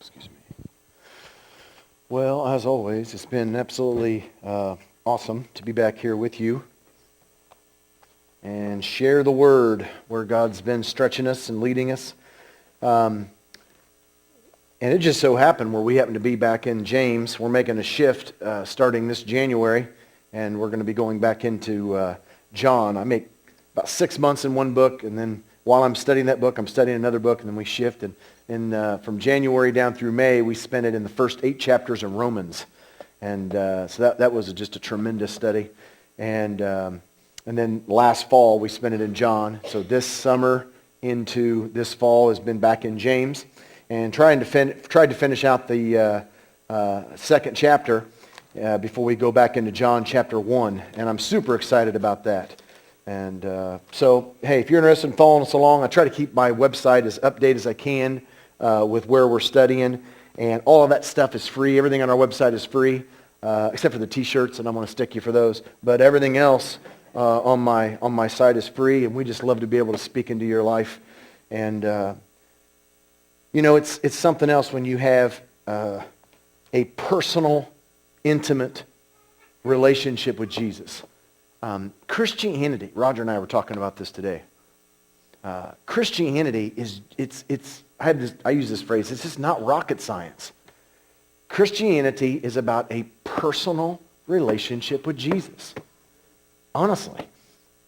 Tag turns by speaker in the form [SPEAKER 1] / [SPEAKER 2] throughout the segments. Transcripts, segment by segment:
[SPEAKER 1] Excuse me. Well, as always, it's been absolutely awesome to be back here with you and share the word where God's been stretching us and leading us. And it just so happened where we happen to be back in James. We're making a shift starting this January, and we're going to be going back into John. I make about 6 months in one book, and then while I'm studying that book, I'm studying another book, and then we shift. And from January down through May, we spent it in the first 8 chapters of Romans. And so that was just a tremendous study. And then last fall, we spent it in John. So this summer into this fall has been back in James. And tried to finish out the second chapter before we go back into John chapter 1. And I'm super excited about that. And so, hey, if you're interested in following us along, I try to keep my website as updated as I can with where we're studying. And all of that stuff is free. Everything on our website is free, except for the T-shirts, and I'm going to stick you for those. But everything else on my site is free, and we just love to be able to speak into your life. And, you know, it's something else when you have a personal, intimate relationship with Jesus. Christianity, Roger and I were talking about this today. Christianity I use this phrase, it's just not rocket science. Christianity is about a personal relationship with Jesus. Honestly.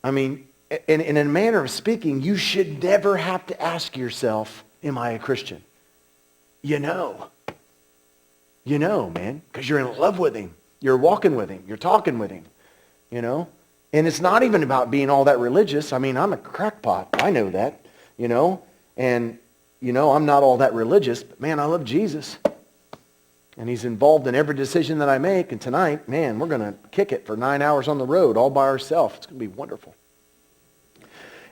[SPEAKER 1] I mean, in a manner of speaking, you should never have to ask yourself, am I a Christian? You know, man, because you're in love with him. You're walking with him. You're talking with him, you know. And it's not even about being all that religious. I mean, I'm a crackpot. I know that, you know. And, you know, I'm not all that religious, but man, I love Jesus. And he's involved in every decision that I make. And tonight, man, we're going to kick it for 9 hours on the road all by ourselves. It's going to be wonderful.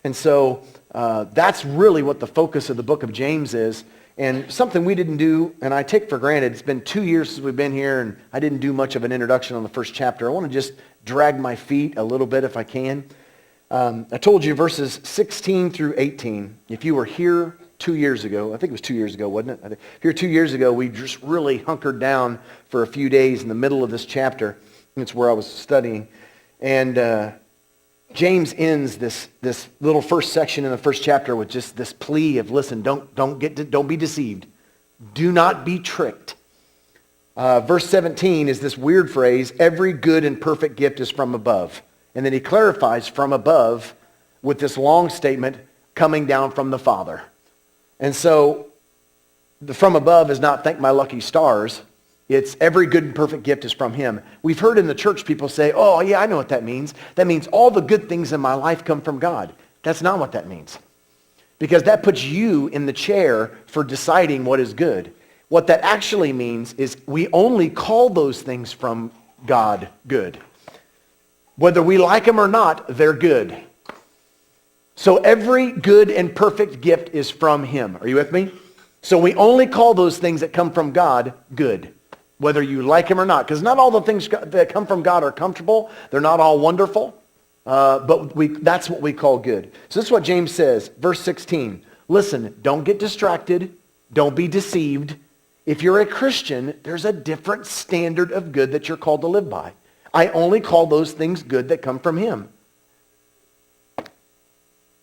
[SPEAKER 1] And so that's really what the focus of the book of James is. And something we didn't do, and I take for granted, it's been 2 years since we've been here, and I didn't do much of an introduction on the first chapter. I want to just drag my feet a little bit if I can. I told you verses 16 through 18. If you were here 2 years ago, I think it was 2 years ago, wasn't it? Here 2 years ago, we just really hunkered down for a few days in the middle of this chapter. That's where I was studying. And James ends this little first section in the first chapter with just this plea of, listen, don't be deceived. Do not be tricked. Verse 17 is this weird phrase, every good and perfect gift is from above. And then he clarifies from above with this long statement coming down from the Father. And so the from above is not thank my lucky stars. It's every good and perfect gift is from him. We've heard in the church people say, oh, yeah, I know what that means. That means all the good things in my life come from God. That's not what that means. Because that puts you in the chair for deciding what is good. What that actually means is we only call those things from God good. Whether we like them or not, they're good. So every good and perfect gift is from him. Are you with me? So we only call those things that come from God good. Whether you like him or not. Because not all the things that come from God are comfortable. They're not all wonderful. But that's what we call good. So this is what James says. Verse 16. Listen, don't get distracted. Don't be deceived. If you're a Christian, there's a different standard of good that you're called to live by. I only call those things good that come from him.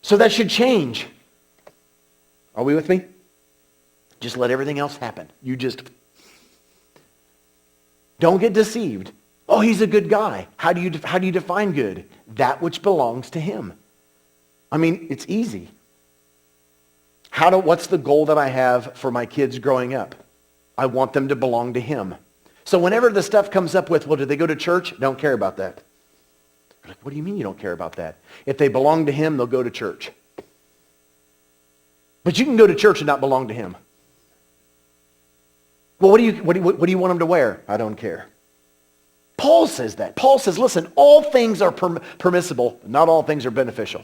[SPEAKER 1] So that should change. Are we with me? Just let everything else happen. You just... Don't get deceived. Oh, he's a good guy. How do you define good? That which belongs to him. I mean, it's easy. What's the goal that I have for my kids growing up? I want them to belong to him. So whenever the stuff comes up with, well, do they go to church? Don't care about that. You're like, what do you mean you don't care about that? If they belong to him, they'll go to church. But you can go to church and not belong to him. Well, what do you want them to wear? I don't care. Paul says that. Paul says, listen, all things are permissible, but not all things are beneficial.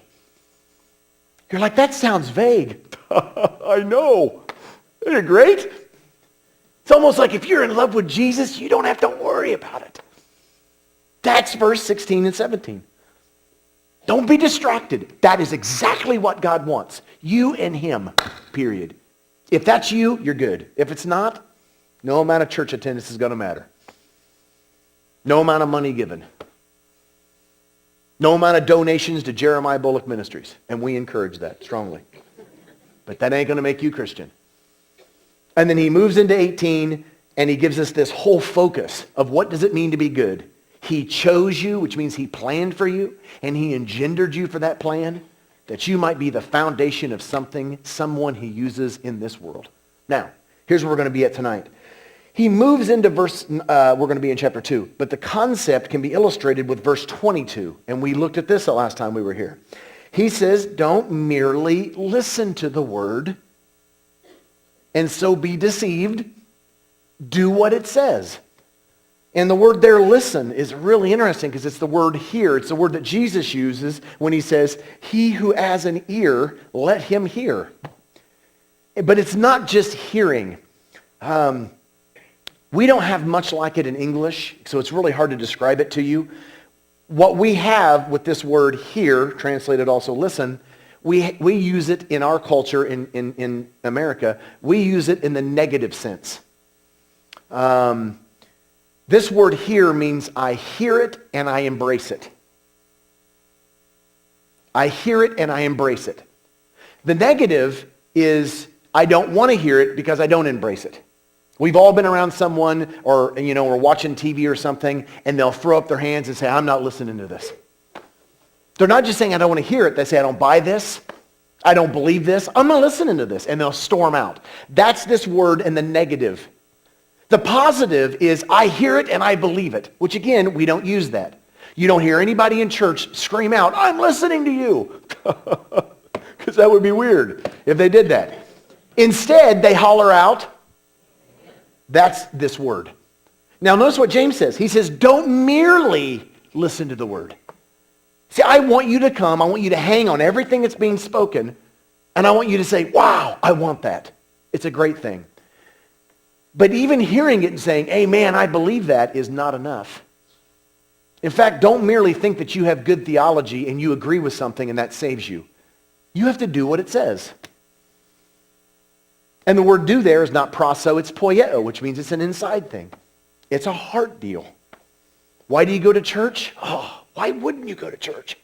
[SPEAKER 1] You're like, that sounds vague. I know. Isn't it great? It's almost like if you're in love with Jesus, you don't have to worry about it. That's verse 16 and 17. Don't be distracted. That is exactly what God wants. You and him, period. If that's you, you're good. If it's not, no amount of church attendance is going to matter. No amount of money given. No amount of donations to Jeremiah Bullock Ministries. And we encourage that strongly. But that ain't going to make you Christian. And then he moves into 18, and he gives us this whole focus of what does it mean to be good. He chose you, which means he planned for you, and he engendered you for that plan, that you might be the foundation of someone he uses in this world. Now, here's where we're going to be at tonight. He moves into we're going to be in chapter 2, but the concept can be illustrated with verse 22, and we looked at this the last time we were here. He says, don't merely listen to the word and so be deceived. Do what it says. And the word there, listen, is really interesting because it's the word hear. It's the word that Jesus uses when he says, he who has an ear, let him hear. But it's not just hearing. We don't have much like it in English, so it's really hard to describe it to you. What we have with this word hear, translated also listen, we use it in our culture in America. We use it in the negative sense. This word hear means I hear it and I embrace it. I hear it and I embrace it. The negative is I don't want to hear it because I don't embrace it. We've all been around someone or, we're watching TV or something and they'll throw up their hands and say, I'm not listening to this. They're not just saying I don't want to hear it. They say I don't buy this. I don't believe this. I'm not listening to this. And they'll storm out. That's this word in the negative. The positive is I hear it and I believe it, which again, we don't use that. You don't hear anybody in church scream out, I'm listening to you. Because that would be weird if they did that. Instead, they holler out, that's this word. Now notice what James says. He says, don't merely listen to the word. See, I want you to come, I want you to hang on everything that's being spoken, and I want you to say, wow, I want that. It's a great thing. But even hearing it and saying, amen, I believe that is not enough. In fact, don't merely think that you have good theology and you agree with something and that saves you. You have to do what it says. And the word do there is not proso, it's poieo, which means it's an inside thing. It's a heart deal. Why do you go to church? Oh, why wouldn't you go to church?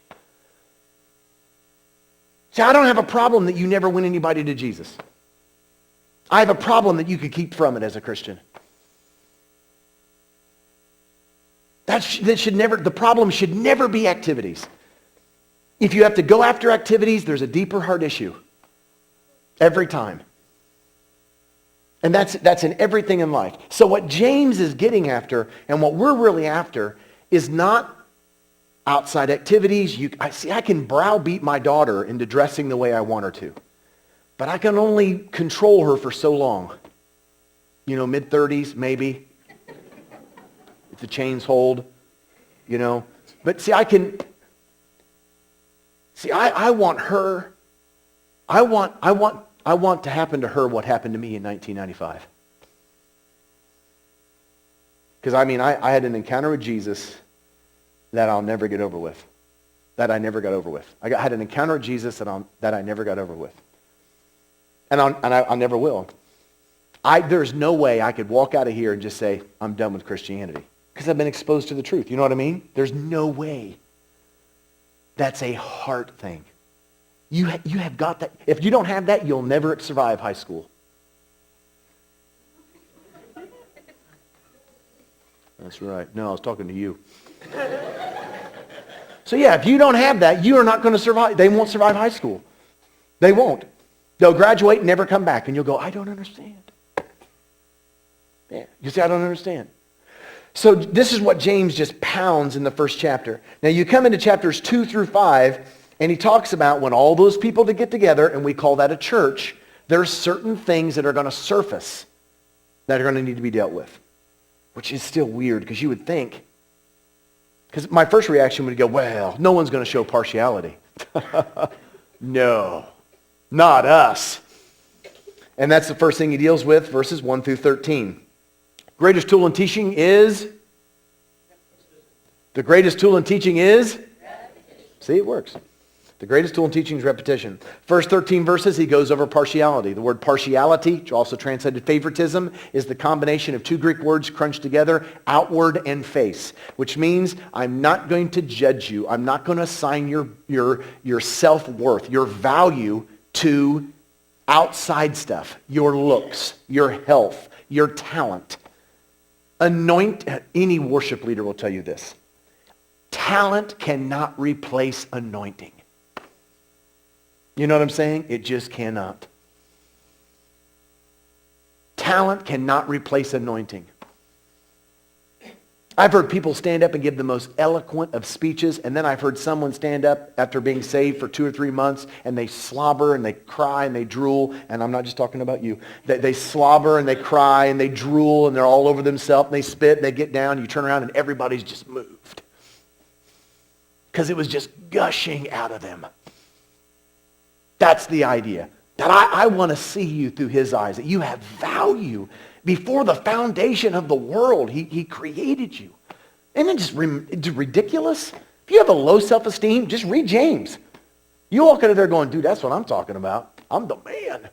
[SPEAKER 1] See, I don't have a problem that you never win anybody to Jesus. I have a problem that you could keep from it as a Christian. The problem should never be activities. If you have to go after activities, there's a deeper heart issue. Every time. And that's in everything in life. So what James is getting after, and what we're really after, is not outside activities. I can browbeat my daughter into dressing the way I want her to. But I can only control her for so long. Mid-30s, maybe. If the chains hold, But see, I want her, I want to happen to her what happened to me in 1995. Because, I had an encounter with Jesus that I'll never get over with. That I never got over with. I had an encounter with Jesus that I never got over with. And I never will. There's no way I could walk out of here and just say, I'm done with Christianity. Because I've been exposed to the truth. You know what I mean? There's no way. That's a heart thing. You have got that. If you don't have that, you'll never survive high school. That's right. No, I was talking to you. So yeah, if you don't have that, you are not going to survive. They won't survive high school. They won't. They'll graduate and never come back. And you'll go, I don't understand. Yeah, you say, I don't understand. So this is what James just pounds in the first chapter. Now you come into chapters 2 through 5, and he talks about when all those people to get together, and we call that a church, there's certain things that are going to surface that are going to need to be dealt with. Which is still weird, because you would think, because my first reaction would go, well, no one's going to show partiality. No, not us. And that's the first thing he deals with, verses 1 through 13. Greatest tool in teaching is? The greatest tool in teaching is? See, it works. The greatest tool in teaching is repetition. First 13 verses, he goes over partiality. The word partiality, also translated favoritism, is the combination of two Greek words crunched together, outward and face, which means I'm not going to judge you. I'm not going to assign your self-worth, your value to outside stuff, your looks, your health, your talent. Any worship leader will tell you this. Talent cannot replace anointing. You know what I'm saying? It just cannot. Talent cannot replace anointing. I've heard people stand up and give the most eloquent of speeches, and then I've heard someone stand up after being saved for 2 or 3 months, and they slobber and they cry and they drool, and I'm not just talking about you. They slobber and they cry and they drool and they're all over themselves and they spit and they get down, you turn around and everybody's just moved. Because it was just gushing out of them. That's the idea. That I want to see you through his eyes, that you have value. Before the foundation of the world, he created you. Isn't it just ridiculous? If you have a low self-esteem, just read James. You walk into there going, dude, that's what I'm talking about. I'm the man.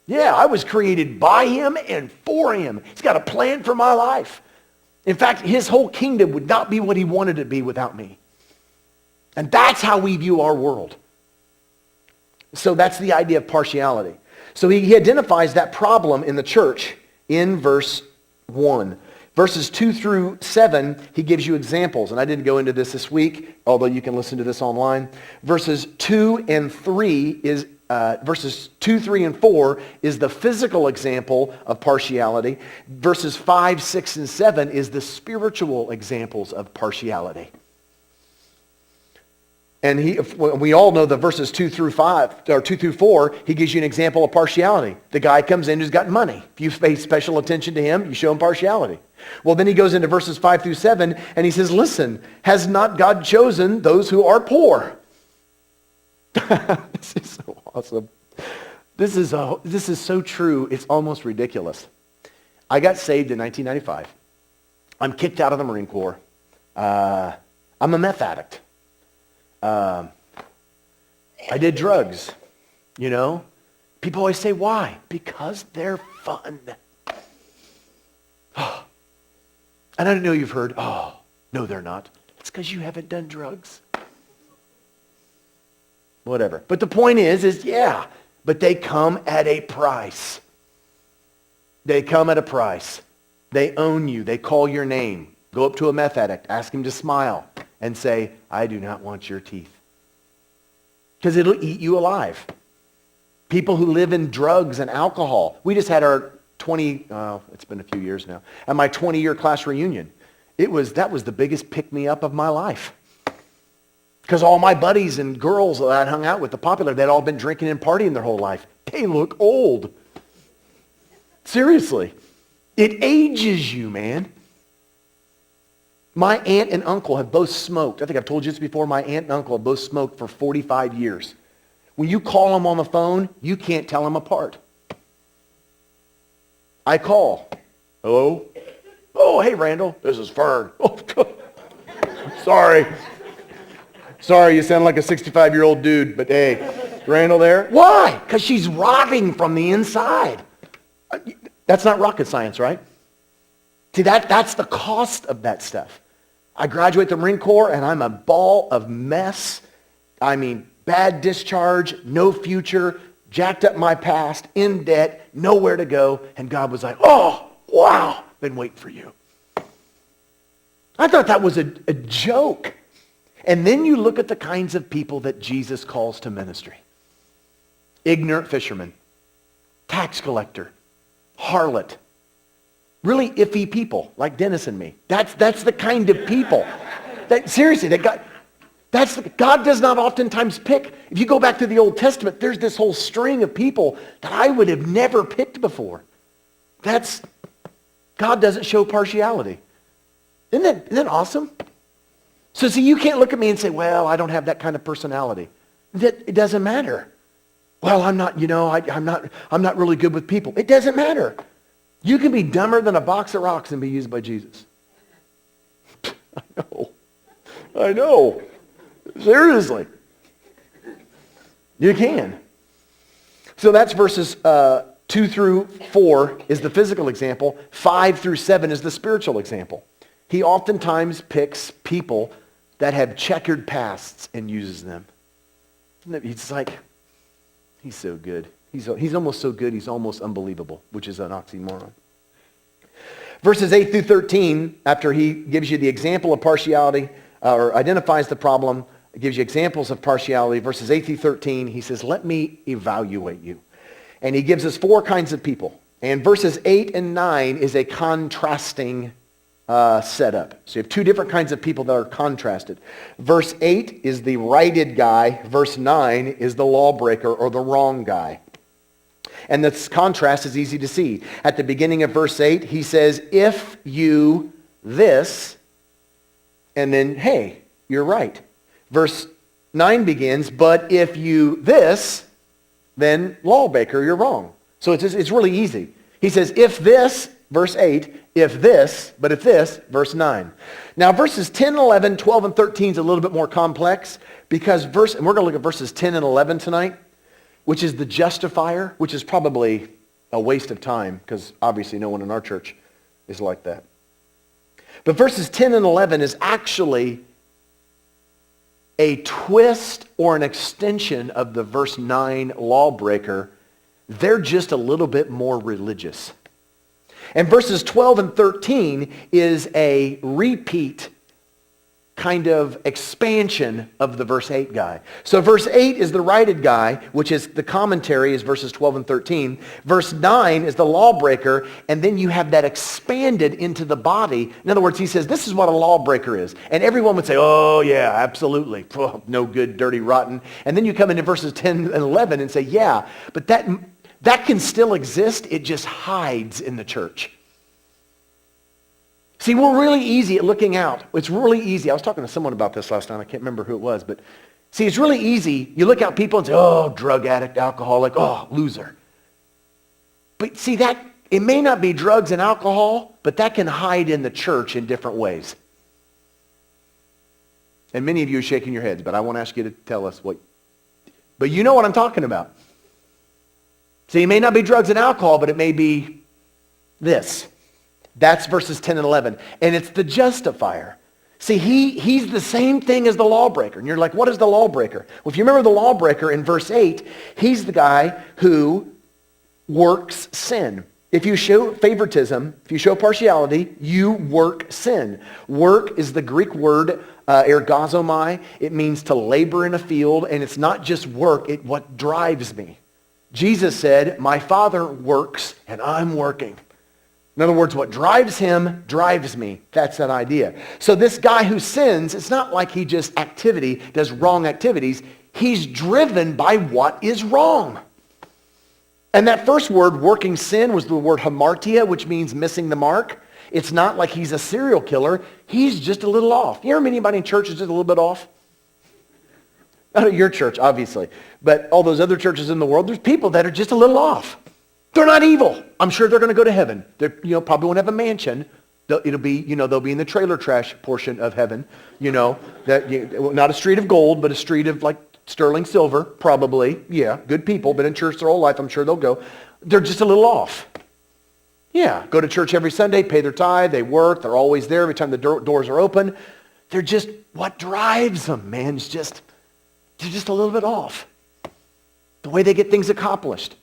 [SPEAKER 1] Yeah, I was created by him and for him. He's got a plan for my life. In fact, his whole kingdom would not be what he wanted it to be without me. And that's how we view our world. So that's the idea of partiality. So he identifies that problem in the church in verse 1. Verses 2 through 7, he gives you examples. And I didn't go into this week, although you can listen to this online. Verses 2 and 3 is verses 2, 3, and 4 is the physical example of partiality. Verses 5, 6, and 7 is the spiritual examples of partiality. And we all know the verses 2 through 5, or 2 through 4, he gives you an example of partiality. The guy comes in who's got money. If you pay special attention to him, you show him partiality. Well, then he goes into verses 5 through 7, and he says, listen, has not God chosen those who are poor? This is so awesome. This is so true, it's almost ridiculous. I got saved in 1995. I'm kicked out of the Marine Corps. I'm a meth addict. I did drugs, you know. People always say, why? Because they're fun. And I know you've heard, oh, no, they're not. It's because you haven't done drugs. Whatever. But the point is yeah, but they come at a price. They come at a price. They own you. They call your name. Go up to a meth addict, ask him to smile, and say, I do not want your teeth. Because it'll eat you alive. People who live in drugs and alcohol. We just had our it's been a few years now, at my 20-year class reunion. That was the biggest pick-me-up of my life. Because all my buddies and girls that I hung out with, the popular, they'd all been drinking and partying their whole life. They look old. Seriously. It ages you, man. My aunt and uncle have both smoked. I think I've told you this before. My aunt and uncle have both smoked for 45 years. When you call them on the phone, you can't tell them apart. I call. Hello? Oh, hey, Randall. This is Fern. Oh, sorry. Sorry, you sound like a 65-year-old dude, but hey, Randall there? Why? Because she's rotting from the inside. That's not rocket science, right? See, that's the cost of that stuff. I graduate the Marine Corps, and I'm a ball of mess. I mean, bad discharge, no future, jacked up my past, in debt, nowhere to go. And God was like, oh, wow, been waiting for you. I thought that was a joke. And then you look at the kinds of people that Jesus calls to ministry. Ignorant fisherman, tax collector, harlot, really iffy people like Dennis and me. That's the kind of people. Seriously, God does not oftentimes pick. If you go back to the Old Testament, there's this whole string of people that I would have never picked before. God doesn't show partiality. Isn't that awesome? So see, you can't look at me and say, well, I don't have that kind of personality. It doesn't matter. Well, I'm not really good with people. It doesn't matter. You can be dumber than a box of rocks and be used by Jesus. I know. Seriously. You can. So that's verses 2 through 4 is the physical example. 5 through 7 is the spiritual example. He oftentimes picks people that have checkered pasts and uses them. He's like, he's so good. He's almost so good, he's almost unbelievable, which is an oxymoron. Verses 8 through 13, after he gives you the example of partiality, or identifies the problem, gives you examples of partiality, verses 8 through 13, he says, let me evaluate you. And he gives us 4 kinds of people. And verses 8 and 9 is a contrasting setup. So you have 2 different kinds of people that are contrasted. Verse 8 is the righted guy. Verse 9 is the lawbreaker or the wrong guy. And this contrast is easy to see. At the beginning of verse 8, he says, if you this, and then, hey, you're right. Verse 9 begins, but if you this, then lawbreaker, you're wrong. So it's really easy. He says, if this, verse 8, if this, but if this, verse 9. Now verses 10, 11, 12, and 13 is a little bit more complex because and we're going to look at verses 10 and 11 tonight, which is the justifier, which is probably a waste of time because obviously no one in our church is like that. But verses 10 and 11 is actually a twist or an extension of the verse 9 lawbreaker. They're just a little bit more religious. And verses 12 and 13 is a repeat kind of expansion of the verse 8 guy. So verse 8 is the righted guy, which is the commentary is verses 12 and 13. Verse 9 is the lawbreaker, and then you have that expanded into the body. In other words, he says, this is what a lawbreaker is. And everyone would say, oh yeah, absolutely. Oh, no good, dirty, rotten. And then you come into verses 10 and 11 and say, yeah, but that can still exist. It just hides in the church. See, we're really easy at looking out. It's really easy. I was talking to someone about this last night. I can't remember who it was. But see, it's really easy. You look out people and say, oh, drug addict, alcoholic, oh, loser. But see, that it may not be drugs and alcohol, but that can hide in the church in different ways. And many of you are shaking your heads, but I won't ask you to tell us what. But you know what I'm talking about. See, it may not be drugs and alcohol, but it may be this. That's verses 10 and 11. And it's the justifier. See, he's the same thing as the lawbreaker. And you're like, what is the lawbreaker? Well, if you remember the lawbreaker in verse 8, he's the guy who works sin. If you show favoritism, if you show partiality, you work sin. Work is the Greek word ergozomai. It means to labor in a field, and it's not just work, it's what drives me. Jesus said, my Father works, and I'm working. In other words, what drives him drives me. That's that idea. So this guy who sins, it's not like he just does wrong activities. He's driven by what is wrong. And that first word, working sin, was the word hamartia, which means missing the mark. It's not like he's a serial killer. He's just a little off. You ever meet anybody in church who's just a little bit off? Not at your church, obviously. But all those other churches in the world, there's people that are just a little off. They're not evil. I'm sure they're going to go to heaven. They probably won't have a mansion. It'll be, they'll be in the trailer trash portion of heaven. Not a street of gold, but a street of like sterling silver, probably. Yeah, good people, been in church their whole life. I'm sure they'll go. They're just a little off. Yeah, go to church every Sunday, pay their tithe, they work, they're always there every time the doors are open. They're just, what drives them, man, they're just a little bit off. The way they get things accomplished.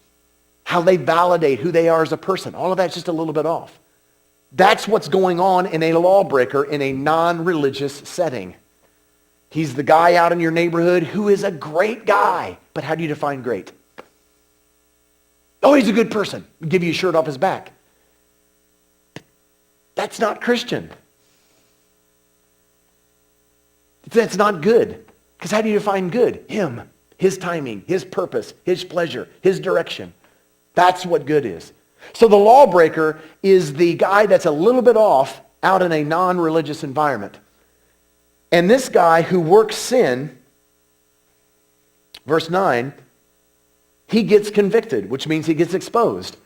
[SPEAKER 1] How they validate who they are as a person. All of that's just a little bit off. That's what's going on in a lawbreaker in a non-religious setting. He's the guy out in your neighborhood who is a great guy. But how do you define great? Oh, he's a good person. Give you a shirt off his back. That's not Christian. That's not good. Because how do you define good? Him, his timing, his purpose, his pleasure, his direction. That's what good is. So the lawbreaker is the guy that's a little bit off out in a non-religious environment. And this guy who works sin, verse 9, he gets convicted, which means he gets exposed.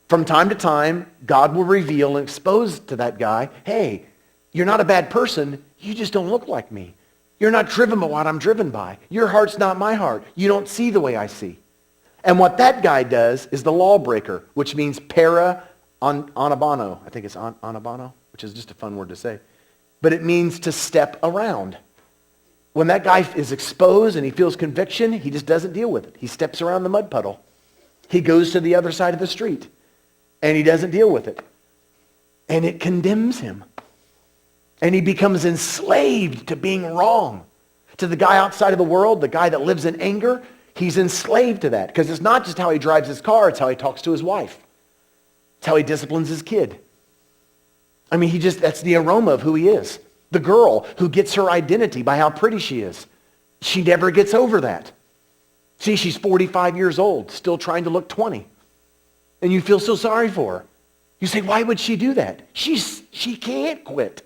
[SPEAKER 1] From time to time, God will reveal and expose to that guy, hey, you're not a bad person, you just don't look like me. You're not driven by what I'm driven by. Your heart's not my heart. You don't see the way I see. And what that guy does is the lawbreaker, which means anabano. I think it's anabano, which is just a fun word to say. But it means to step around. When that guy is exposed and he feels conviction, he just doesn't deal with it. He steps around the mud puddle. He goes to the other side of the street, and he doesn't deal with it. And it condemns him. And he becomes enslaved to being wrong. To the guy outside of the world, the guy that lives in anger, he's enslaved to that. Because it's not just how he drives his car, it's how he talks to his wife. It's how he disciplines his kid. I mean, that's the aroma of who he is. The girl who gets her identity by how pretty she is. She never gets over that. See, she's 45 years old, still trying to look 20. And you feel so sorry for her. You say, why would she do that? She can't quit.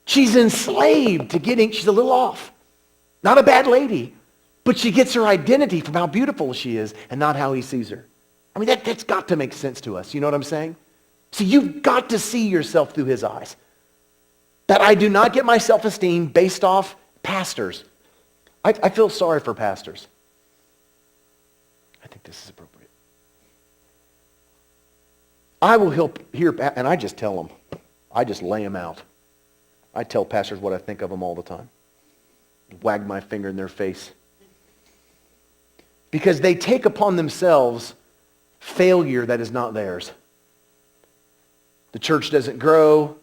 [SPEAKER 1] She's enslaved to she's a little off. Not a bad lady, but she gets her identity from how beautiful she is and not how he sees her. I mean, that's got to make sense to us. You know what I'm saying? See, you've got to see yourself through his eyes. That I do not get my self-esteem based off pastors. I feel sorry for pastors. I think this is appropriate. I will hear, and I just tell them. I just lay them out. I tell pastors what I think of them all the time. Wag my finger in their face. Because they take upon themselves failure that is not theirs. The church doesn't grow.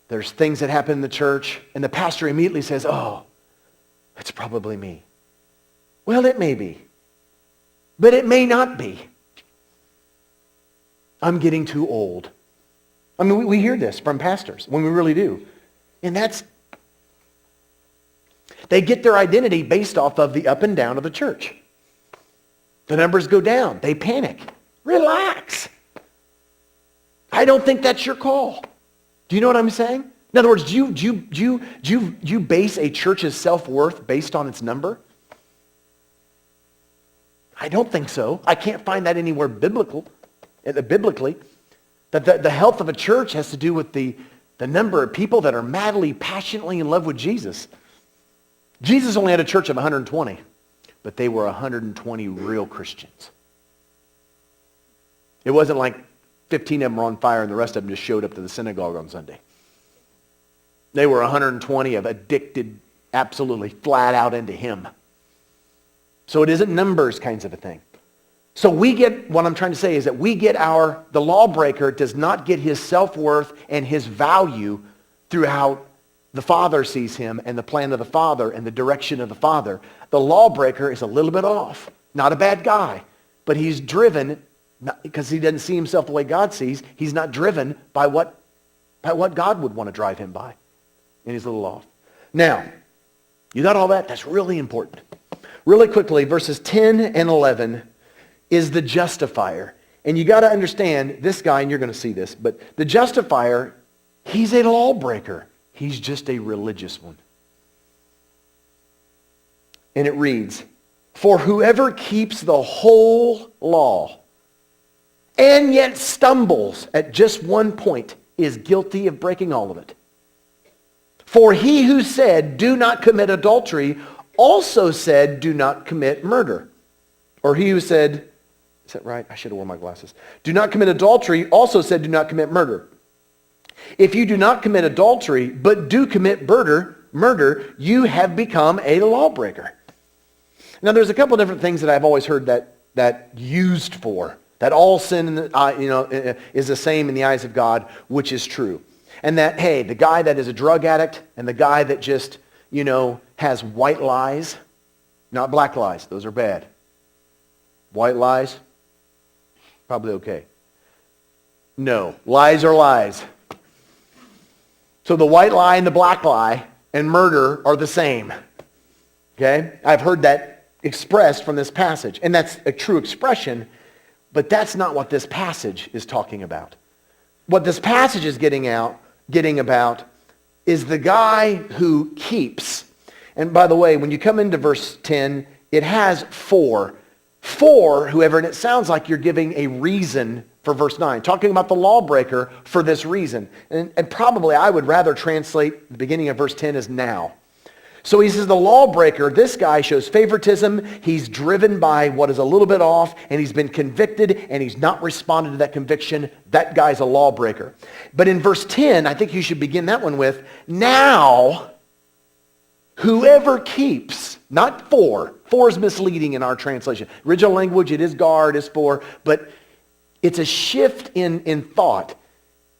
[SPEAKER 1] There's things that happen in the church, and the pastor immediately says, oh, it's probably me. Well, it may be, but it may not be. I'm getting too old. I mean, we hear this from pastors when we really do. And they get their identity based off of the up and down of the church. The numbers go down. They panic. Relax. I don't think that's your call. Do you know what I'm saying? In other words, do you base a church's self-worth based on its number? I don't think so. I can't find that anywhere biblically. That the health of a church has to do with the number of people that are madly, passionately in love with Jesus. Jesus only had a church of 120, but they were 120 real Christians. It wasn't like 15 of them were on fire and the rest of them just showed up to the synagogue on Sunday. They were 120 of addicted, absolutely flat out into him. So it isn't numbers kinds of a thing. So what I'm trying to say is that the lawbreaker does not get his self-worth and his value through how the Father sees him and the plan of the Father and the direction of the Father. The lawbreaker is a little bit off. Not a bad guy, but he's driven, because he doesn't see himself the way God sees, he's not driven by what God would want to drive him by. And he's a little off. Now, you got all that? That's really important. Really quickly, verses 10 and 11 is the justifier. And you got to understand this guy, and you're going to see this, but the justifier, he's a lawbreaker. He's just a religious one. And it reads, for whoever keeps the whole law and yet stumbles at just one point is guilty of breaking all of it. For he who said, do not commit adultery, also said, do not commit murder. Or he who said, is that right? I should have worn my glasses. Do not commit adultery, also said, do not commit murder. If you do not commit adultery, but do commit murder, you have become a lawbreaker. Now, there's a couple of different things that I've always heard that used for, that all sin is the same in the eyes of God, which is true. And that, hey, the guy that is a drug addict and the guy that just, has white lies, not black lies, those are bad. White lies, probably okay. No, lies are lies. So the white lie and the black lie and murder are the same. Okay? I've heard that expressed from this passage, and that's a true expression, but that's not what this passage is talking about. What this passage is getting about is the guy who keeps. And by the way, when you come into verse 10, it has for whoever, and it sounds like you're giving a reason for verse 9, talking about the lawbreaker for this reason. And probably I would rather translate the beginning of verse 10 as now. So he says the lawbreaker, this guy shows favoritism. He's driven by what is a little bit off, and he's been convicted, and he's not responded to that conviction. That guy's a lawbreaker. But in verse 10, I think you should begin that one with, now whoever keeps, not for. For is misleading in our translation. Original language, it is guard, is for, but it's a shift in thought.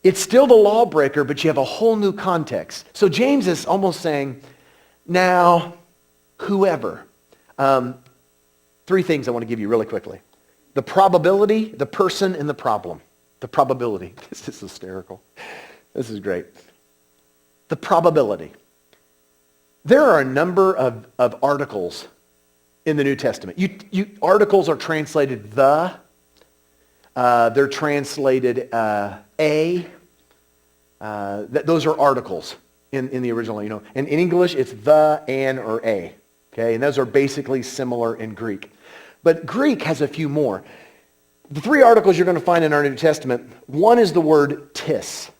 [SPEAKER 1] It's still the lawbreaker, but you have a whole new context. So James is almost saying, now, whoever. Three things I want to give you really quickly. The probability, the person, and the problem. The probability. This is hysterical. This is great. The probability. There are a number of articles in the New Testament. Articles are translated the. They're translated a. Those are articles in the original, And in English, it's the, an, or a. Okay, and those are basically similar in Greek. But Greek has a few more. The three articles you're going to find in our New Testament, one is the word tis.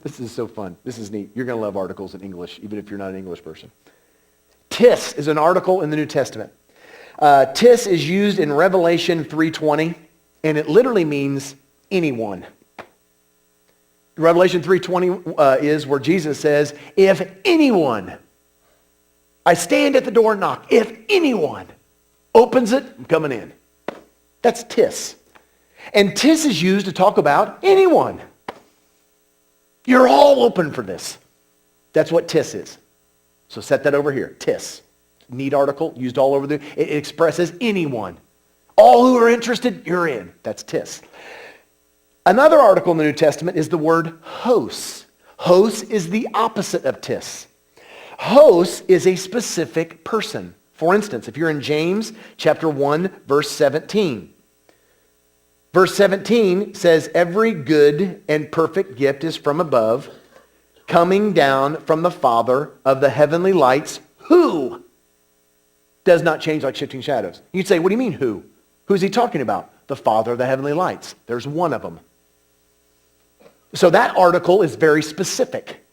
[SPEAKER 1] This is so fun. This is neat. You're going to love articles in English, even if you're not an English person. Tis is an article in the New Testament. Tis is used in Revelation 3:20, and it literally means anyone. Revelation 3:20 is where Jesus says, if anyone, I stand at the door and knock, if anyone opens it, I'm coming in. That's tis. And tis is used to talk about anyone. You're all open for this. That's what tis is. So set that over here, tis. Neat article, used all over it expresses anyone. All who are interested, you're in. That's tis. Another article in the New Testament is the word hos. Hos is the opposite of tis. Hos is a specific person. For instance, if you're in James chapter 1, verse 17. Verse 17 says, every good and perfect gift is from above, coming down from the Father of the heavenly lights, who does not change like shifting shadows. You'd say, what do you mean who? Who's he talking about? The Father of the heavenly lights. There's one of them. So that article is very specific.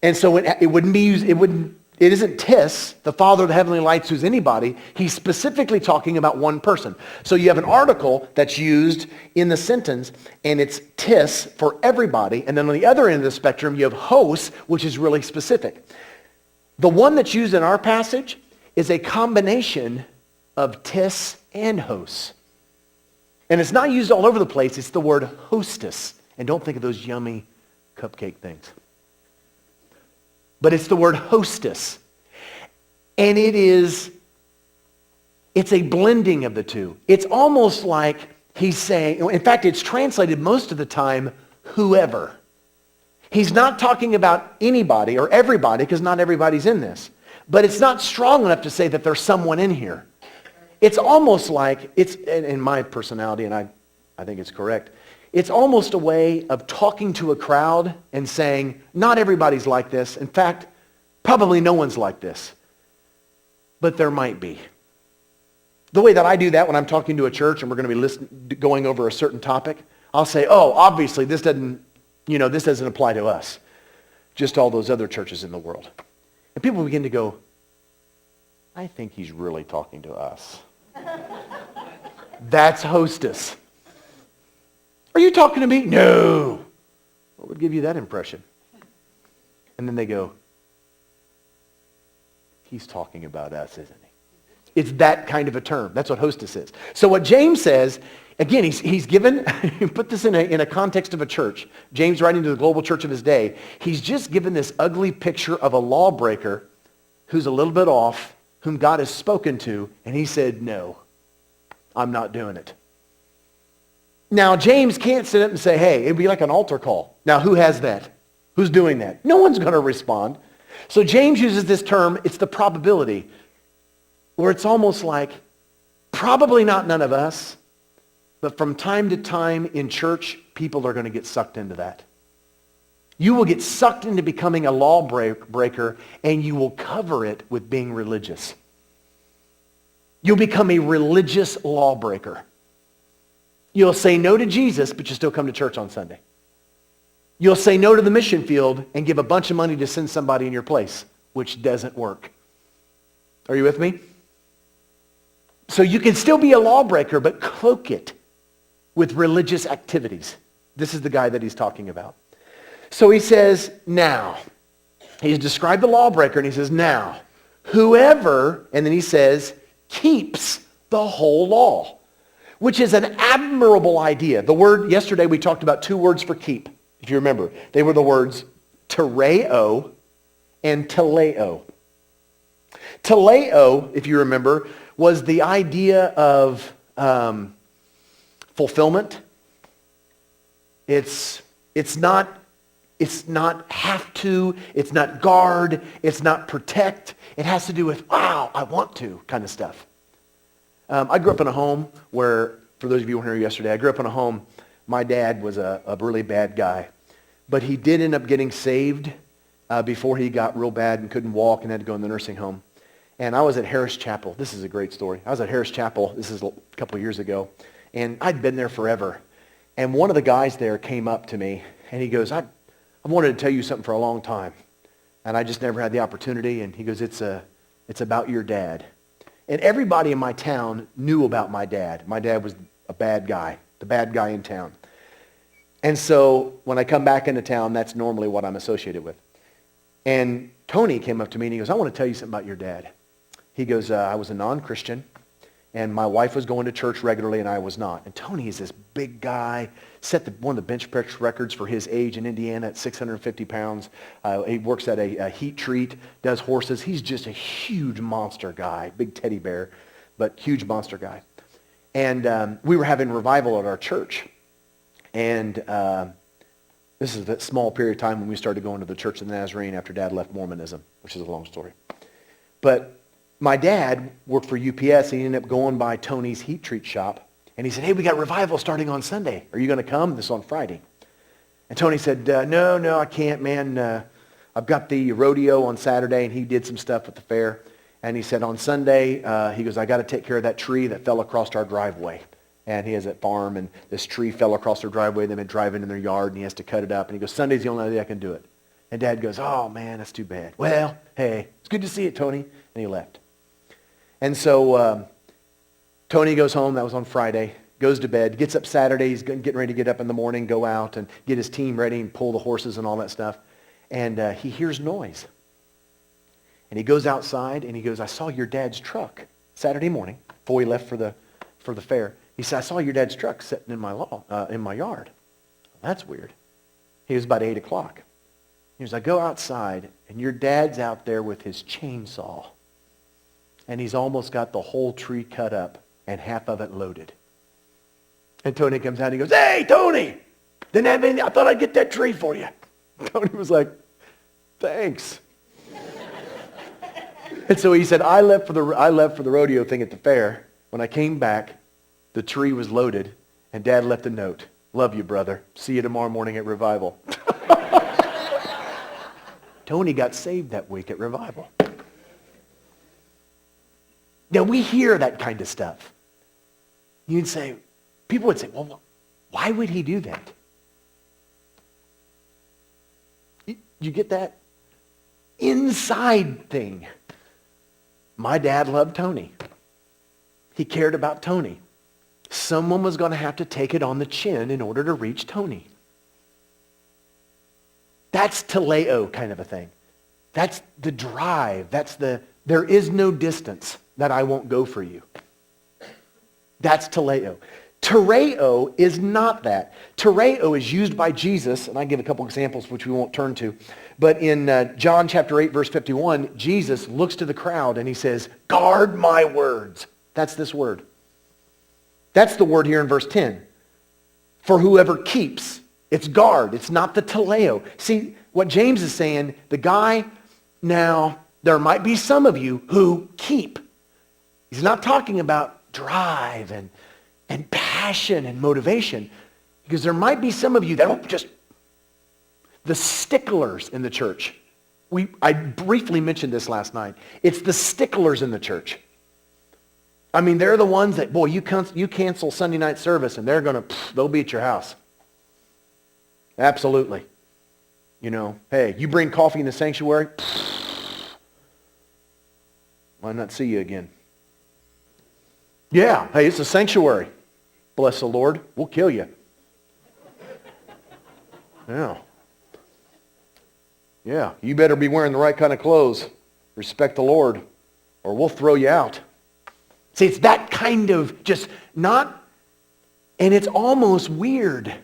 [SPEAKER 1] And so it wouldn't be used, it isn't tis, the Father of the heavenly lights, who's anybody. He's specifically talking about one person. So you have an article that's used in the sentence, and it's tis for everybody. And then on the other end of the spectrum, you have hos, which is really specific. The one that's used in our passage is a combination of tis and hos. And it's not used all over the place. It's the word hostess. And don't think of those yummy cupcake things. But it's the word hostess. And it's a blending of the two. It's almost like he's saying, in fact, it's translated most of the time, whoever. He's not talking about anybody or everybody, because not everybody's in this. But it's not strong enough to say that there's someone in here. It's almost like, it's in my personality, and I think it's correct, it's almost a way of talking to a crowd and saying, not everybody's like this. In fact, probably no one's like this. But there might be. The way that I do that when I'm talking to a church and we're going to be going over a certain topic, I'll say, oh, obviously this doesn't apply to us. Just all those other churches in the world. And people begin to go, I think he's really talking to us. That's hostess. Are you talking to me? No. What would give you that impression? And then they go, he's talking about us, isn't he? It's that kind of a term. That's what hostess is. So what James says, again, he's given, put this in a context of a church. James writing to the global church of his day, he's just given this ugly picture of a lawbreaker who's a little bit off, whom God has spoken to, and he said, no, I'm not doing it. Now, James can't sit up and say, hey, it'd be like an altar call. Now, who has that? Who's doing that? No one's going to respond. So James uses this term, it's the probability, where it's almost like, probably not none of us, but from time to time in church, people are going to get sucked into that. You will get sucked into becoming a lawbreaker, and you will cover it with being religious. You'll become a religious lawbreaker. You'll say no to Jesus, but you still come to church on Sunday. You'll say no to the mission field and give a bunch of money to send somebody in your place which doesn't work. Are you with me? So you can still be a lawbreaker, but cloak it with religious activities. This is the guy that he's talking about. So he says, now. He's described the lawbreaker, and he says, now, whoever, and then he says, keeps the whole law, which is an admirable idea. The word, yesterday we talked about two words for keep, if you remember. They were the words tereo and teleo. Teleo, if you remember, was the idea of fulfillment. It's not have to, it's not guard, it's not protect. It has to do with, wow, I want to kind of stuff. I grew up in a home where, for those of you who were here yesterday, I grew up in a home, my dad was a really bad guy. But he did end up getting saved before he got real bad and couldn't walk and had to go in the nursing home. And I was at Harris Chapel. This is a great story. I was at Harris Chapel, this is a couple of years ago, and I'd been there forever. And one of the guys there came up to me, and he goes, I've wanted to tell you something for a long time, and I just never had the opportunity. And he goes, it's about your dad. And everybody in my town knew about my dad. My dad was a bad guy, the bad guy in town. And so when I come back into town, that's normally what I'm associated with. And Tony came up to me and he goes, I want to tell you something about your dad. He goes, I was a non-Christian, and my wife was going to church regularly, and I was not. And Tony is this big guy, set one of the bench press records for his age in Indiana at 650 pounds. He works at a heat treat, does horses. He's just a huge monster guy, big teddy bear, but huge monster guy. And we were having revival at our church. And this is that small period of time when we started going to the Church of the Nazarene after Dad left Mormonism, which is a long story. But my dad worked for UPS, and he ended up going by Tony's heat treat shop. And he said, hey, we got revival starting on Sunday. Are you going to come? This is on Friday. And Tony said, no, I can't, man. I've got the rodeo on Saturday, and he did some stuff at the fair. And he said, on Sunday, he goes, I got to take care of that tree that fell across our driveway. And he has that farm, and this tree fell across their driveway. They've been driving in their yard, and he has to cut it up. And he goes, Sunday's the only day I can do it. And Dad goes, oh, man, that's too bad. Well, hey, it's good to see it, Tony. And he left. And so Tony goes home. That was on Friday. Goes to bed. Gets up Saturday. He's getting ready to get up in the morning, go out and get his team ready and pull the horses and all that stuff. And he hears noise. And he goes outside, and he goes, I saw your dad's truck Saturday morning before he left for the fair. He said, I saw your dad's truck sitting in my yard. That's weird. He was about 8 o'clock. He goes, I go outside, and your dad's out there with his chainsaw. And he's almost got the whole tree cut up and half of it loaded. And Tony comes out and he goes, hey, Tony, didn't have anything. I thought I'd get that tree for you. Tony was like, thanks. And so he said, I left for the rodeo thing at the fair. When I came back, the tree was loaded, and Dad left a note. Love you, brother. See you tomorrow morning at revival. Tony got saved that week at revival. Now, we hear that kind of stuff. People would say, well, why would he do that? You get that? Inside thing. My dad loved Tony. He cared about Tony. Someone was going to have to take it on the chin in order to reach Tony. That's teleo kind of a thing. That's the drive. There is no distance that I won't go for you. That's teleo. Tereo is not that. Tereo is used by Jesus, and I give a couple examples which we won't turn to. But in John chapter 8, verse 51, Jesus looks to the crowd and he says, guard my words. That's this word. That's the word here in verse 10. For whoever keeps, it's guard. It's not the teleo. See, what James is saying, the guy, now, there might be some of you who keep. He's not talking about drive and passion and motivation. Because there might be some of you that don't just, the sticklers in the church. I briefly mentioned this last night. It's the sticklers in the church. I mean, they're the ones that, boy, you cancel Sunday night service and they'll be at your house. Absolutely. Hey, you bring coffee in the sanctuary, Might not see you again. Yeah, hey, it's a sanctuary. Bless the Lord. We'll kill you. Yeah. Yeah, you better be wearing the right kind of clothes. Respect the Lord, or we'll throw you out. See, it's that kind of just not, and it's almost weird.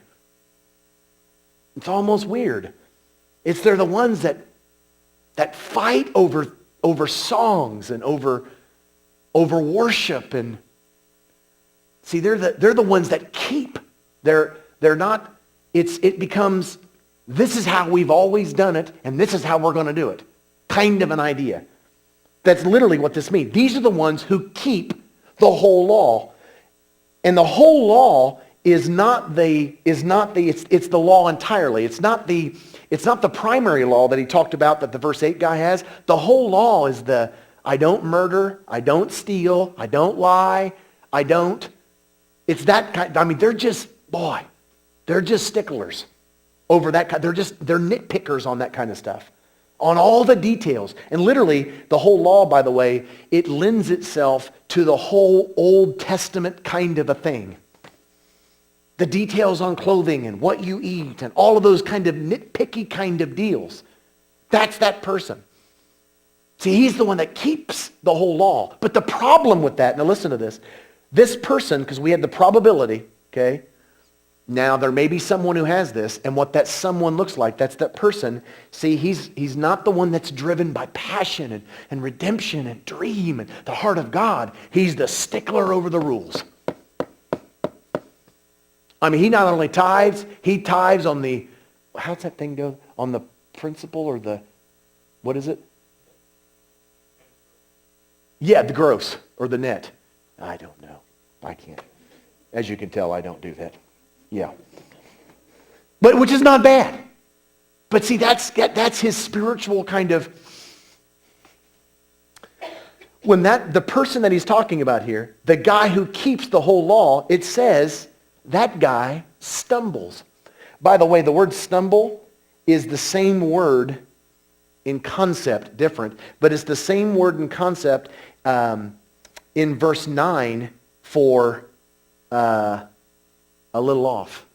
[SPEAKER 1] It's almost weird. They're the ones that fight over songs and over worship, and see, they're the ones that keep. They're not. It becomes, this is how we've always done it, and this is how we're going to do it. Kind of an idea. That's literally what this means. These are the ones who keep the whole law. And the whole law it's the law entirely. It's not the primary law that he talked about that the verse 8 guy has. The whole law is I don't murder, I don't steal, I don't lie, it's that kind. I mean, they're just sticklers over that kind. They're nitpickers on that kind of stuff. On all the details. And literally, the whole law, by the way, it lends itself to the whole Old Testament kind of a thing. The details on clothing and what you eat and all of those kind of nitpicky kind of deals. That's that person. See, he's the one that keeps the whole law. But the problem with that, now listen to this person, because we had the probability, okay? Now, there may be someone who has this, and what that someone looks like, that's that person. See, he's not the one that's driven by passion and redemption and dream and the heart of God. He's the stickler over the rules. I mean, he not only tithes, he tithes on the, how's that thing go? On the principle or the, what is it? Yeah, the gross or the net. I don't know. I can't. As you can tell, I don't do that. Yeah. But which is not bad. But see, that's his spiritual kind of, when the person that he's talking about here, the guy who keeps the whole law, it says that guy stumbles. By the way, the word stumble is the same word in concept, different, but it's the same word in concept in verse 9 for a little off.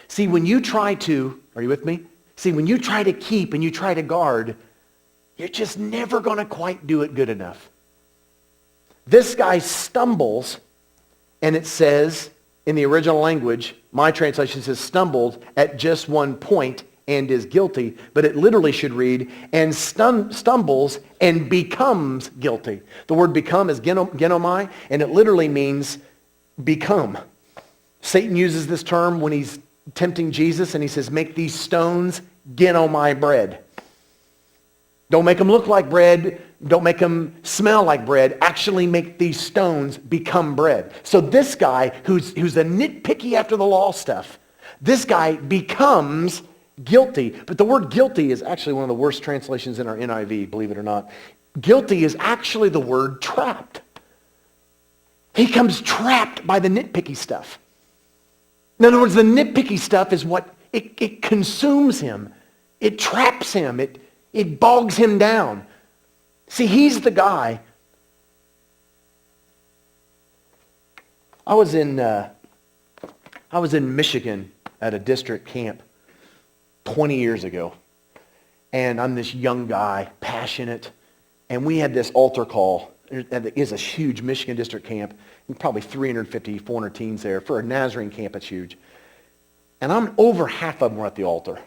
[SPEAKER 1] See, when you try to, are you with me? See, when you try to keep and you try to guard, you're just never going to quite do it good enough. This guy stumbles, and it says in the original language, my translation says stumbled at just one point and is guilty, but it literally should read, and stumbles and becomes guilty. The word become is genomai, and it literally means become. Satan uses this term when he's tempting Jesus, and he says, make these stones genomai bread. Don't make them look like bread. Don't make them smell like bread. Actually make these stones become bread. So this guy, who's a nitpicky after the law stuff, this guy becomes guilty. But the word guilty is actually one of the worst translations in our NIV, believe it or not. Guilty is actually the word trapped. He comes trapped by the nitpicky stuff. In other words, the nitpicky stuff is what, it consumes him. It traps him. It bogs him down. See, he's the guy. I was in Michigan at a district camp 20 years ago. And I'm this young guy, passionate. And we had this altar call. It is a huge Michigan district camp. Probably 350, 400 teens there. For a Nazarene camp, it's huge. And I'm over half of them were at the altar.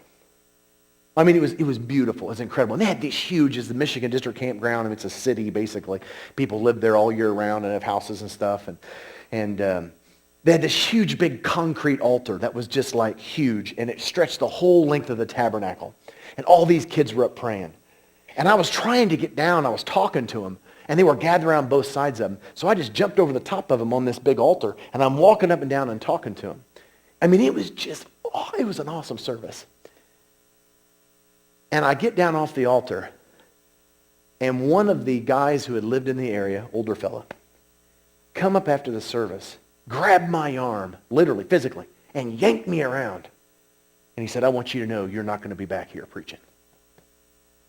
[SPEAKER 1] I mean, it was beautiful. It was incredible. And they had these huge, it's the Michigan District Campground. I mean, it's a city, basically. People live there all year round and have houses and stuff. And they had this huge, big concrete altar that was just like huge. And it stretched the whole length of the tabernacle. And all these kids were up praying. And I was trying to get down. I was talking to them. And they were gathered around both sides of them. So I just jumped over the top of them on this big altar. And I'm walking up and down and talking to them. I mean, it was an awesome service. And I get down off the altar, and one of the guys who had lived in the area, older fella, come up after the service, grab my arm, literally, physically, and yank me around. And he said, I want you to know you're not going to be back here preaching.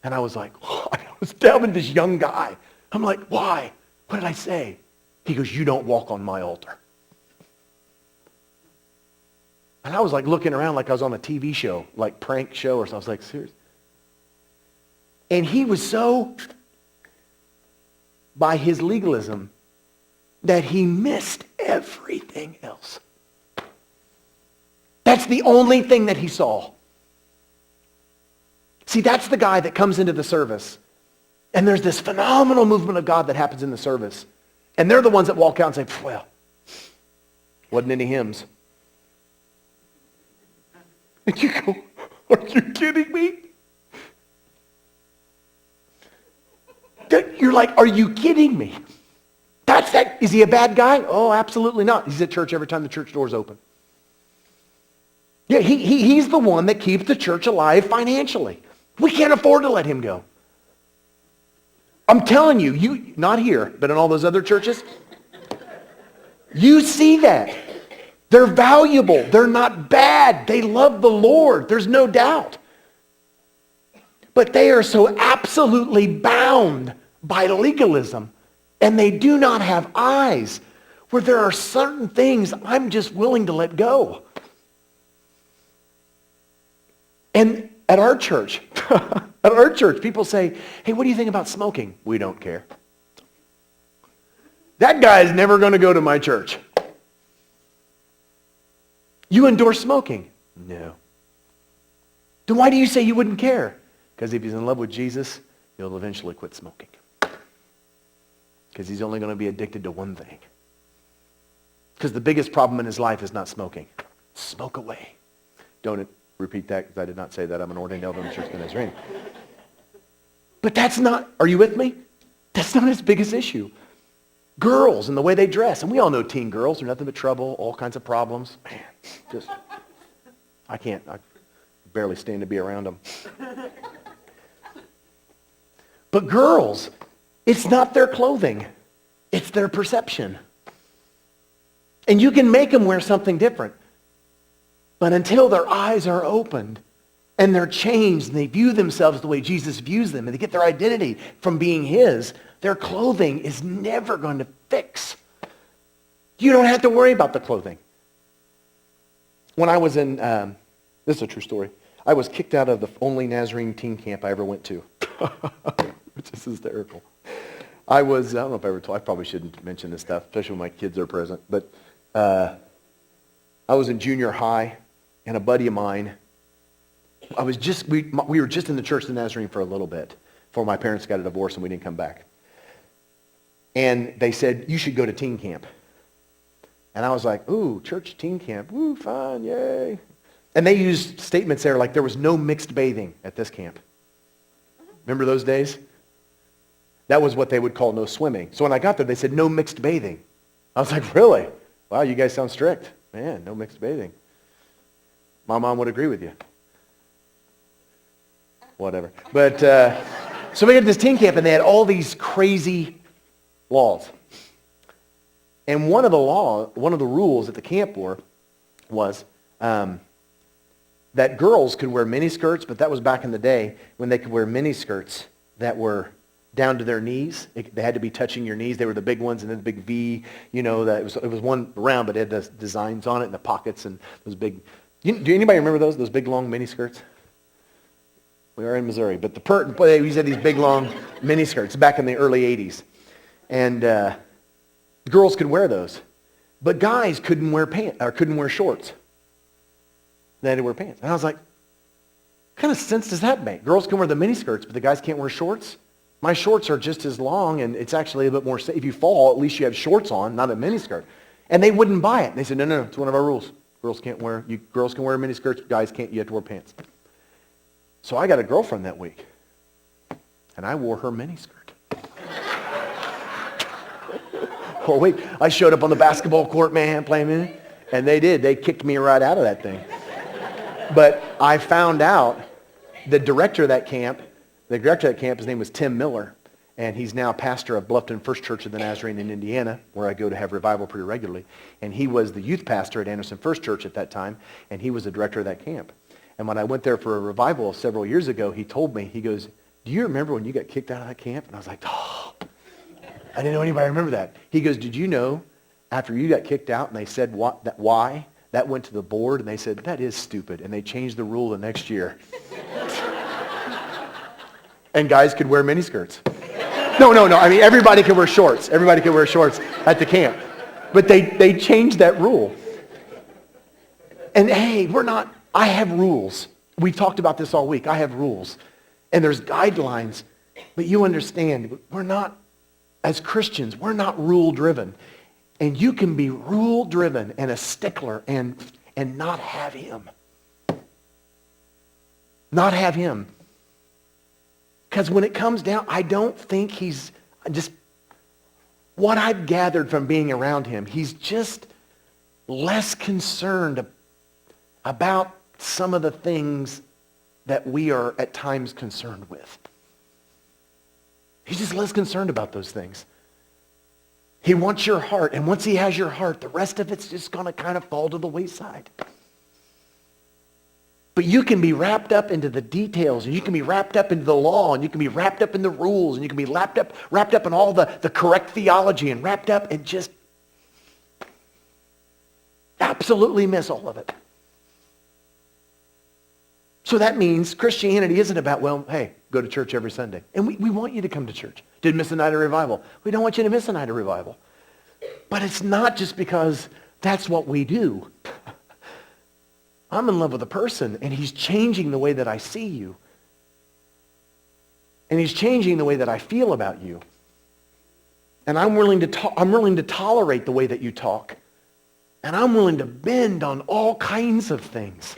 [SPEAKER 1] And I was like, I was down with this young guy. I'm like, why? What did I say? He goes, you don't walk on my altar. And I was like looking around like I was on a TV show, like prank show or something. I was like, serious? And he was so by his legalism that he missed everything else. That's the only thing that he saw. See, that's the guy that comes into the service, and there's this phenomenal movement of God that happens in the service. And they're the ones that walk out and say, well, wasn't any hymns. And you go, are you kidding me? You're like, are you kidding me? That's that. Is he a bad guy? Oh, absolutely not. He's at church every time the church door's open. Yeah, he's the one that keeps the church alive financially. We can't afford to let him go. I'm telling you, not here, but in all those other churches, you see that. They're valuable. They're not bad. They love the Lord. There's no doubt. But they are so absolutely bound by legalism, and they do not have eyes where there are certain things I'm just willing to let go. And at our church, people say, hey, what do you think about smoking? We don't care. That guy is never going to go to my church. You endorse smoking? No. Then why do you say you wouldn't care? Because if he's in love with Jesus, he'll eventually quit smoking. Because he's only going to be addicted to one thing. Because the biggest problem in his life is not smoking. Smoke away. Don't repeat that because I did not say that. I'm an ordained elder in the Church of the Nazarene. But that's not, are you with me? That's not his biggest issue. Girls and the way they dress. And we all know teen girls are nothing but trouble, all kinds of problems. Man, just, I barely stand to be around them. But girls, it's not their clothing. It's their perception. And you can make them wear something different. But until their eyes are opened and they're changed and they view themselves the way Jesus views them and they get their identity from being his, their clothing is never going to fix. You don't have to worry about the clothing. When I was in, this is a true story, I was kicked out of the only Nazarene teen camp I ever went to. Which is hysterical. I don't know if I ever told, I probably shouldn't mention this stuff, especially when my kids are present, but I was in junior high, and a buddy of mine, we were just in the Church of the Nazarene for a little bit before my parents got a divorce and we didn't come back. And they said, you should go to teen camp. And I was like, ooh, church teen camp, woo, fun, yay. And they used statements there like there was no mixed bathing at this camp. Remember those days? That was what they would call no swimming. So when I got there, they said no mixed bathing. I was like, really? Wow, you guys sound strict. Man, no mixed bathing. My mom would agree with you. Whatever. But, so we got to this teen camp, and they had all these crazy laws. And one of the rules at the camp was that girls could wear miniskirts, but that was back in the day when they could wear miniskirts that were down to their knees. They had to be touching your knees. They were the big ones, and then the big V, that it was one round, but it had the designs on it and the pockets and those big. Do anybody remember those big long miniskirts? We are in Missouri, but they used to have these big long miniskirts back in the early 80s. And girls could wear those. But guys couldn't wear pants, or couldn't wear shorts. They had to wear pants. And I was like, what kind of sense does that make? Girls can wear the miniskirts, but the guys can't wear shorts? My shorts are just as long, and it's actually a bit more safe. If you fall, at least you have shorts on, not a miniskirt. And they wouldn't buy it. They said, no, it's one of our rules. Girls can wear miniskirts, guys can't, you have to wear pants. So I got a girlfriend that week, and I wore her miniskirt. Oh, wait, I showed up on the basketball court, man, playing it, and they did. They kicked me right out of that thing. But I found out the director of that camp, his name was Tim Miller, and he's now pastor of Bluffton First Church of the Nazarene in Indiana, where I go to have revival pretty regularly. And he was the youth pastor at Anderson First Church at that time, and he was the director of that camp. And when I went there for a revival several years ago, he told me, he goes, do you remember when you got kicked out of that camp? And I was like, oh, I didn't know anybody remember that. He goes, did you know after you got kicked out and they said why? That went to the board and they said, that is stupid. And they changed the rule the next year. And guys could wear miniskirts. No. I mean, everybody could wear shorts. Everybody could wear shorts at the camp. But they changed that rule. And hey, I have rules. We've talked about this all week. I have rules. And there's guidelines. But you understand, as Christians, we're not rule-driven. And you can be rule-driven and a stickler and not have him. Not have him. Because when it comes down, I don't think what I've gathered from being around him, he's just less concerned about some of the things that we are at times concerned with. He's just less concerned about those things. He wants your heart, and once he has your heart, the rest of it's just going to kind of fall to the wayside. But you can be wrapped up into the details, and you can be wrapped up into the law, and you can be wrapped up in the rules, and you can be wrapped up in all the correct theology, and wrapped up and just absolutely miss all of it. So that means Christianity isn't about, well, hey, go to church every Sunday. And we want you to come to church. Didn't miss a night of revival. We don't want you to miss a night of revival. But it's not just because that's what we do. I'm in love with a person, and he's changing the way that I see you. And he's changing the way that I feel about you. And I'm willing to tolerate the way that you talk. And I'm willing to bend on all kinds of things.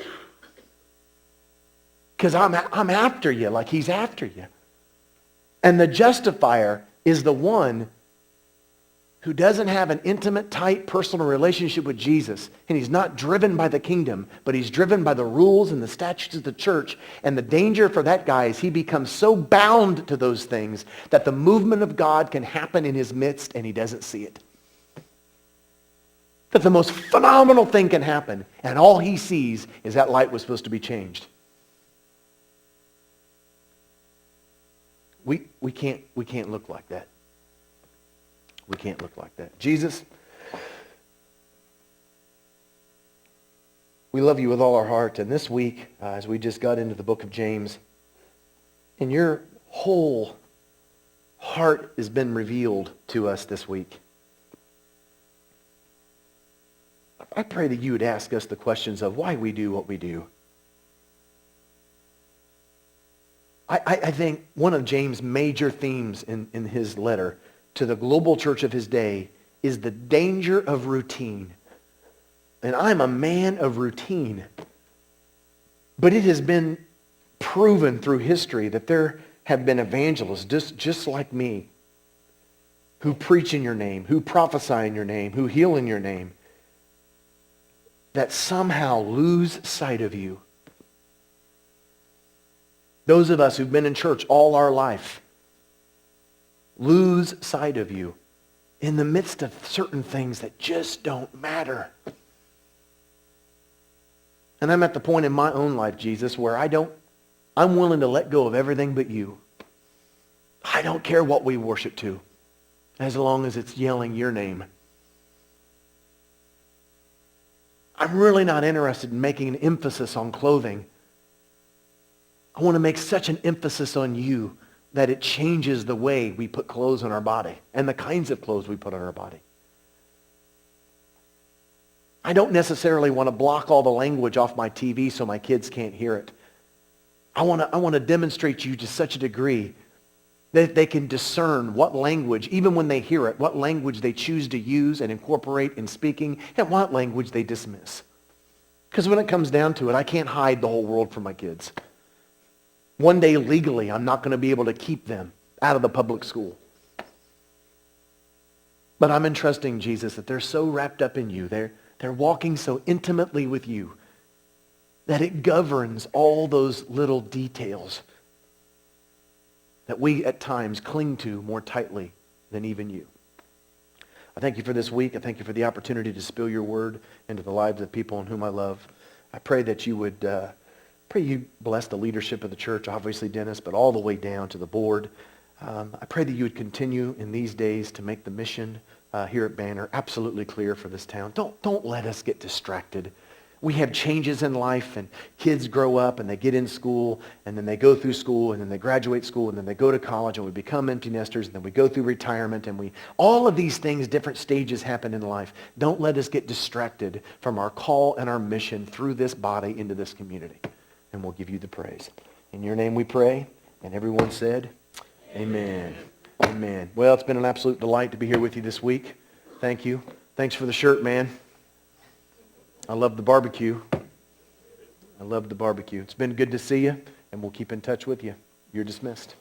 [SPEAKER 1] Because I'm after you like he's after you. And the justifier is the one who doesn't have an intimate, tight, personal relationship with Jesus, and he's not driven by the kingdom, but he's driven by the rules and the statutes of the church. And the danger for that guy is he becomes so bound to those things that the movement of God can happen in his midst and he doesn't see it. That the most phenomenal thing can happen, and all he sees is that light was supposed to be changed. We can't look like that. We can't look like that. Jesus, we love you with all our heart. And this week, as we just got into the book of James, and your whole heart has been revealed to us this week. I pray that you would ask us the questions of why we do what we do. I think one of James' major themes in his letter to the global church of his day is the danger of routine. And I'm a man of routine. But it has been proven through history that there have been evangelists just like me who preach in your name, who prophesy in your name, who heal in your name, that somehow lose sight of you. Those of us who've been in church all our life lose sight of you in the midst of certain things that just don't matter. And I'm at the point in my own life, Jesus, where I'm willing to let go of everything but you. I don't care what we worship to, as long as it's yelling your name. I'm really not interested in making an emphasis on clothing. I want to make such an emphasis on you that it changes the way we put clothes on our body and the kinds of clothes we put on our body. I don't necessarily want to block all the language off my TV so my kids can't hear it. I want to demonstrate you to such a degree that they can discern what language, even when they hear it, what language they choose to use and incorporate in speaking, and what language they dismiss. Because when it comes down to it, I can't hide the whole world from my kids. One day, legally, I'm not going to be able to keep them out of the public school. But I'm entrusting, Jesus, that they're so wrapped up in you. They're walking so intimately with you that it governs all those little details that we at times cling to more tightly than even you. I thank you for this week. I thank you for the opportunity to spill your word into the lives of people in whom I love. I pray that you would... pray you bless the leadership of the church, obviously Dennis, but all the way down to the board. I pray that you would continue in these days to make the mission here at Banner absolutely clear for this town. Don't let us get distracted. We have changes in life, and kids grow up, and they get in school, and then they go through school, and then they graduate school, and then they go to college, and we become empty nesters, and then we go through retirement, and all of these things, different stages happen in life. Don't let us get distracted from our call and our mission through this body into this community. And we'll give you the praise. In your name we pray, and everyone said, amen. Amen. Well, it's been an absolute delight to be here with you this week. Thank you. Thanks for the shirt, man. I love the barbecue. I love the barbecue. It's been good to see you, and we'll keep in touch with you. You're dismissed.